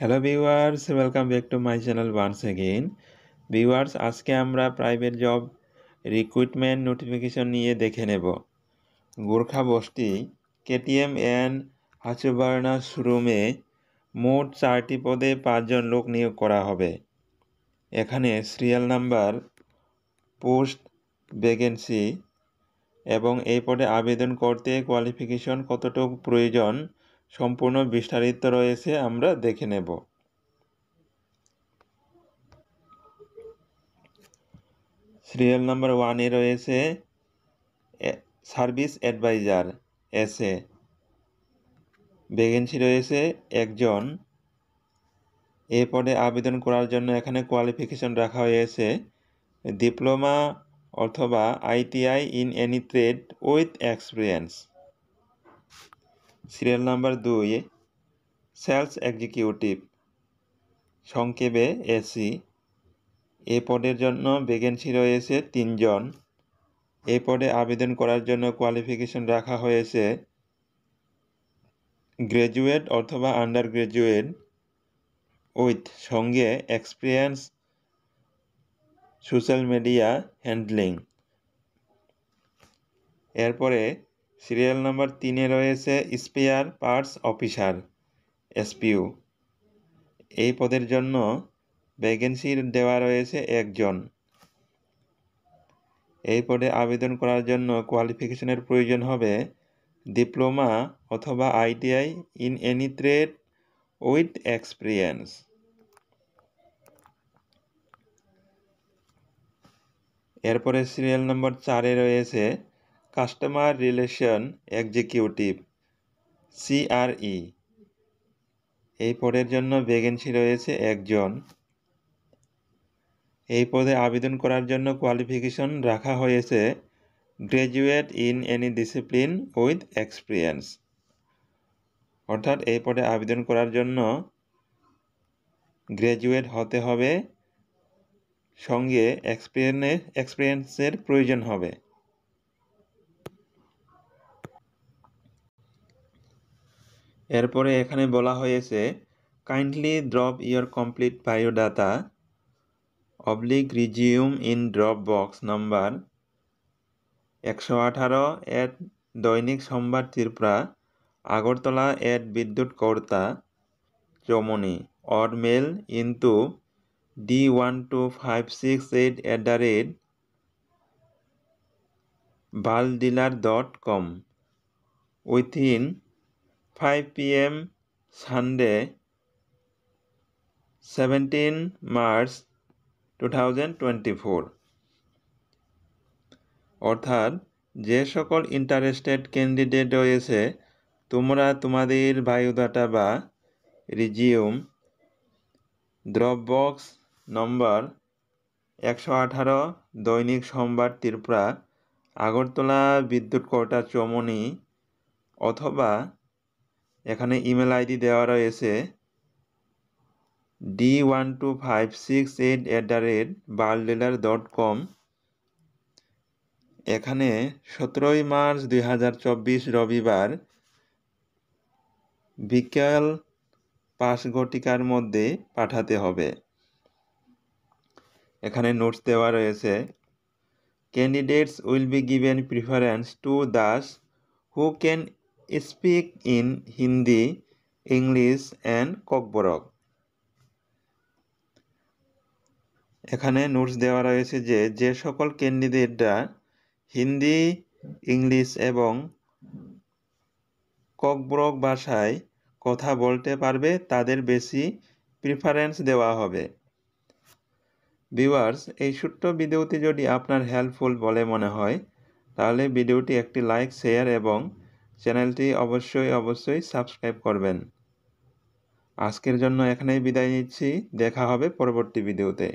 Hello viewers, welcome back to my channel once again. Viewers, আজকে আমরা private job recruitment notification নিয়ে দেখে নেব। গোর্খা বস্তি কেটিএম অ্যান্ড হাচুবার্না শোরুমে মোট 4টি পদে 5 জন লোক নিয়োগ করা হবে। এখানে সিরিয়াল নাম্বার, পোস্ট, ভ্যাকেন্সি এবং এই পদে আবেদন করতে কোয়ালিফিকেশন কতটুকু প্রয়োজন সম্পূর্ণ বিস্তারিত রয়েছে, আমরা দেখে নেব। সিরিয়াল নাম্বার 1-এ রয়েছে সার্ভিস অ্যাডভাইজার এসএ। ভ্যাকেন্সি রয়েছে 1 জন। এই পদে আবেদন করার জন্য এখানে কোয়ালিফিকেশন রাখা হয়েছে ডিপ্লোমা অথবা ITI in any trade with experience. Serial number 2, sales executive, সংক্ষেপে এসি। এই পদের জন্য ভ্যাকেন্সি রয়েছে 3 জন। এই পদে আবেদন করার জন্য কোয়ালিফিকেশন রাখা হয়েছে গ্র্যাজুয়েট অথবা আন্ডার গ্র্যাজুয়েট উইথ সঙ্গে এক্সপিরিয়েন্স সোশ্যাল মিডিয়া হ্যান্ডলিং। এরপরে সিরিয়াল নাম্বার 3-এ রয়েছে স্পেয়ার পার্টস অফিসার এসপিউ। এই পদের জন্য ভ্যাকেন্সি দেওয়া রয়েছে 1 জন। এই পদে আবেদন করার জন্য কোয়ালিফিকেশনের প্রয়োজন হবে ডিপ্লোমা অথবা ITI in any trade with experience. এরপরে সিরিয়াল নম্বর 4-এ রয়েছে কাস্টমার রিলেশন এক্সিকিউটিভ সিআরই। এই পদের জন্য ভ্যাকেন্সি রয়েছে 1 জন। এই পদে আবেদন করার জন্য কোয়ালিফিকেশন রাখা হয়েছে graduate in any discipline with experience. অর্থাৎ এই পদে আবেদন করার জন্য গ্র্যাজুয়েট হতে হবে, সঙ্গে এক্সপিরিয়েন্সের প্রয়োজন হবে। এরপরে এখানে বলা হয়েছে kindly drop your complete biodata resume in drop box number 118 দৈনিক সোমবার ত্রিপুরা, আগরতলা বিদ্যুৎ কর্তা চমনি or mail into D12568 baldealer.com within 5 p.m. Sunday 17 March 2024। অর্থাৎ যে সকল ইন্টারেস্টেড ক্যান্ডিডেট রয়েছে, তোমরা তোমাদের বায়োডাটা বা রিজিউম ড্রপবক্স নম্বর 118 দৈনিক সোমবার ত্রিপুরা, আগরতলা বিদ্যুৎ কর্তা চমনি, অথবা এখানে ইমেল আইডি দেওয়া রয়েছে D12568 এখানে 17 মার্চ 2024 রবিবার বিকাল 5 ঘটিকার মধ্যে পাঠাতে হবে। এখানে নোটস দেওয়া রয়েছে candidates will be given preference to those who can speak in Hindi, English and Kokborok. এখানে নোটস দেওয়া রয়েছে যে সকল ক্যান্ডিডেটরা হিন্দি, ইংলিশ এবং ককবরক ভাষায় কথা বলতে পারবে তাদের বেশি প্রিফারেন্স দেওয়া হবে। ভিউয়ার্স, এই ছোট্ট ভিডিওটি যদি আপনার হেল্পফুল বলে মনে হয়, তাহলে ভিডিওটি একটি লাইক, শেয়ার এবং চ্যানেলটি অবশ্যই সাবস্ক্রাইব করবেন। আজকের জন্য এখানেই বিদায় নিচ্ছি। দেখা হবে পরবর্তী ভিডিওতে।